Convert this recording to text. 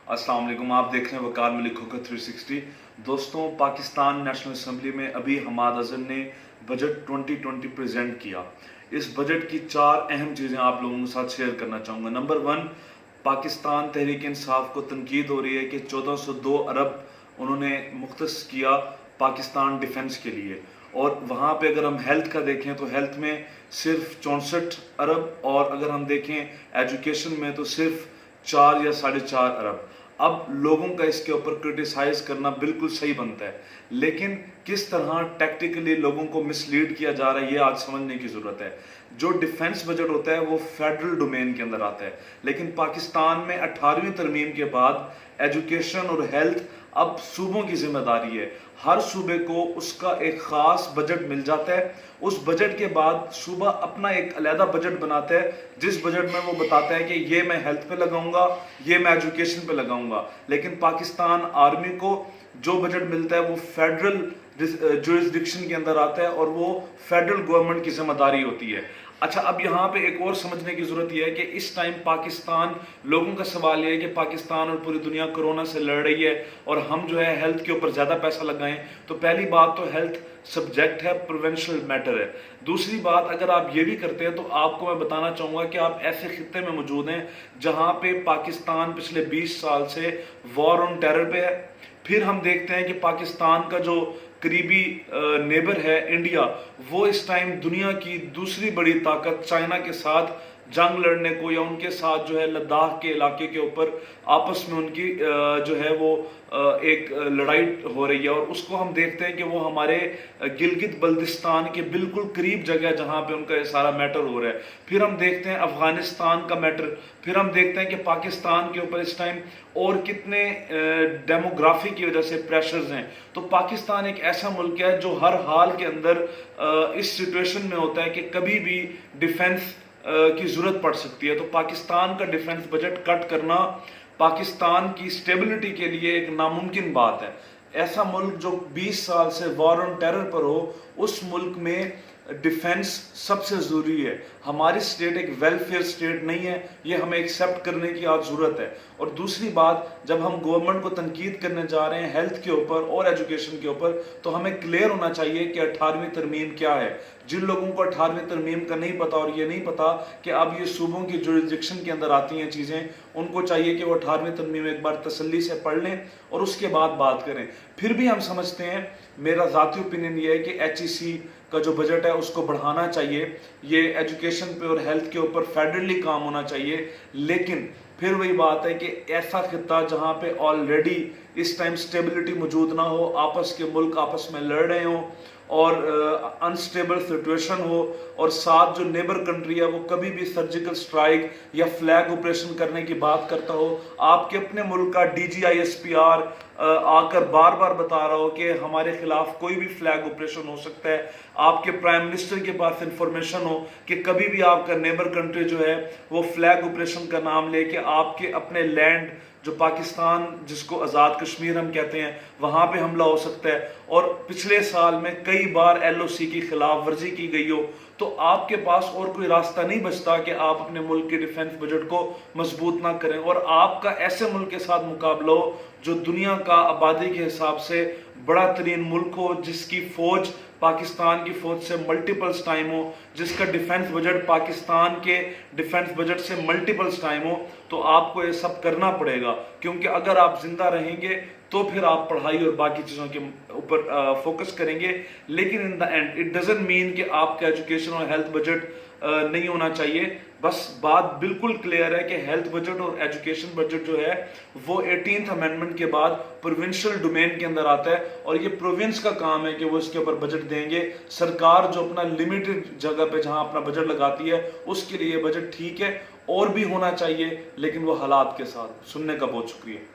अस्सलाम वालेकुम। आप देख रहे हैं वकार मलिक होकर 360। दोस्तों, पाकिस्तान नेशनल असम्बली में अभी हमाद अज़हर ने बजट 2020 प्रेजेंट किया। इस बजट की 4 अहम चीज़ें आप लोगों के साथ शेयर करना चाहूँगा। नंबर 1, पाकिस्तान तहरीक इंसाफ को तनकीद हो रही है कि 1402 अरब उन्होंने मुख्तस किया पाकिस्तान डिफेंस के लिए, और वहाँ पे अगर हम हेल्थ का देखें तो हेल्थ में सिर्फ 64 अरब, और अगर हम देखें एजुकेशन में तो सिर्फ 4 या 4.5 अरब। अब लोगों का इसके ऊपर क्रिटिसाइज करना बिल्कुल सही बनता है, लेकिन किस तरह टैक्टिकली लोगों को मिसलीड किया जा रहा है ये आज समझने की ज़रूरत है। जो डिफेंस बजट होता है वो फेडरल डोमेन के अंदर आता है, लेकिन पाकिस्तान में 18वीं तरमीम के बाद एजुकेशन और हेल्थ अब सूबों की जिम्मेदारी है। हर सूबे को उसका एक ख़ास बजट मिल जाता है। उस बजट के बाद सूबा अपना एक अलहदा बजट बनाता है, जिस बजट में वो बताता है कि ये मैं हेल्थ पे लगाऊंगा, ये मैं एजुकेशन पे लगाऊंगा। लेकिन पाकिस्तान आर्मी को जो बजट मिलता है वो फेडरल जुरिस्डिक्शन के अंदर आता है और वो फेडरल गवर्नमेंट की जिम्मेदारी होती है। अच्छा, अब यहाँ पे एक और समझने की जरूरत यह है कि इस टाइम पाकिस्तान, लोगों का सवाल यह है कि पाकिस्तान और पूरी दुनिया कोरोना से लड़ रही है और हम जो है हेल्थ के ऊपर ज़्यादा पैसा लगाएं। तो पहली बात तो हेल्थ सब्जेक्ट है, प्रोविंशियल मैटर है। दूसरी बात, अगर आप ये भी करते हैं तो आपको मैं बताना चाहूँगा कि आप ऐसे खित्ते में मौजूद हैं जहाँ पे पाकिस्तान पिछले 20 साल से वॉर ऑन टेरर पे है। फिर हम देखते हैं कि पाकिस्तान का जो करीबी नेबर है इंडिया, वो इस टाइम दुनिया की दूसरी बड़ी ताकत चाइना के साथ जंग लड़ने को, या उनके साथ जो है लद्दाख के इलाके के ऊपर आपस में उनकी जो है वो एक लड़ाई हो रही है। और उसको हम देखते हैं कि वो हमारे गिलगित बल्तिस्तान के बिल्कुल करीब जगह जहाँ पे उनका ये सारा मैटर हो रहा है। फिर हम देखते हैं अफगानिस्तान का मैटर। फिर हम देखते हैं कि पाकिस्तान के ऊपर इस टाइम और कितने डेमोग्राफी की वजह से प्रेशर्स हैं। तो पाकिस्तान एक ऐसा मुल्क है जो हर हाल के अंदर इस सिचुएशन में होता है कि कभी भी डिफेंस की जरूरत पड़ सकती है। तो पाकिस्तान का डिफेंस बजट कट करना पाकिस्तान की स्टेबिलिटी के लिए एक नामुमकिन बात है। ऐसा मुल्क जो 20 साल से वॉर ऑन टेरर पर हो, उस मुल्क में डिफेंस सबसे ज़रूरी है। हमारी स्टेट एक वेलफेयर स्टेट नहीं है, ये हमें एक्सेप्ट करने की आज ज़रूरत है। और दूसरी बात, जब हम गवर्नमेंट को तनकीद करने जा रहे हैं हेल्थ के ऊपर और एजुकेशन के ऊपर, तो हमें क्लियर होना चाहिए कि 18वीं तरमीम क्या है। जिन लोगों को 18वीं तरमीम का नहीं पता और ये नहीं पता कि अब ये सूबों की जुरिस्डिक्शन के अंदर आती हैं चीज़ें, उनको चाहिए कि वो 18वीं तरमीम एक बार तसल्ली से पढ़ लें और उसके बाद बात करें। फिर भी हम समझते हैं, मेरा ज़ाती ओपिनियन ये है कि HEC का जो बजट है उसको बढ़ाना चाहिए। ये एजुकेशन पे और हेल्थ के ऊपर फेडरली काम होना चाहिए। लेकिन फिर वही बात है कि ऐसा खित्ता जहाँ पे ऑलरेडी इस टाइम स्टेबिलिटी मौजूद ना हो, आपस के मुल्क आपस में लड़ रहे हों और अनस्टेबल सिचुएशन हो, और साथ जो नेबर कंट्री है वो कभी भी सर्जिकल स्ट्राइक या फ्लैग ऑपरेशन करने की बात करता हो, आपके अपने मुल्क का DGISPR आकर बार बार बता रहा हो कि हमारे खिलाफ कोई भी फ्लैग ऑपरेशन हो सकता है, आपके प्राइम मिनिस्टर के पास इंफॉर्मेशन हो कि कभी भी आपका नेबर कंट्री जो है वो फ्लैग ऑपरेशन का नाम लेके आपके अपने लैंड जो पाकिस्तान, जिसको आज़ाद कश्मीर हम कहते हैं, वहाँ पे हमला हो सकता है, और पिछले साल में कई बार LOC की खिलाफ वर्जी की गई हो, तो आपके पास और कोई रास्ता नहीं बचता कि आप अपने मुल्क के डिफेंस बजट को मजबूत ना करें और आपका ऐसे मुल्क के साथ मुकाबला हो जो दुनिया का आबादी के हिसाब से बड़ा तरीन मुल्क हो, जिसकी फौज पाकिस्तान की फौज से मल्टीपल्स टाइम हो, जिसका डिफेंस बजट पाकिस्तान के डिफेंस बजट से मल्टीपल्स टाइम हो। तो आपको ये सब करना पड़ेगा, क्योंकि अगर आप जिंदा रहेंगे तो फिर आप पढ़ाई और बाकी चीज़ों के ऊपर फोकस करेंगे। लेकिन in the end it doesn't mean कि आपका एजुकेशन और हेल्थ बजट नहीं होना चाहिए। बस बात बिल्कुल क्लियर है कि हेल्थ बजट और एजुकेशन बजट जो है वो 18th अमेंडमेंट के बाद प्रोविंशियल डोमेन के अंदर आता है, और ये प्रोविंस का काम है कि वो इसके ऊपर बजट देंगे। सरकार जो अपना लिमिटेड जगह पे जहां अपना बजट लगाती है उसके लिए बजट ठीक है, और भी होना चाहिए, लेकिन वो हालात के साथ। सुनने का बहुत शुक्रिया।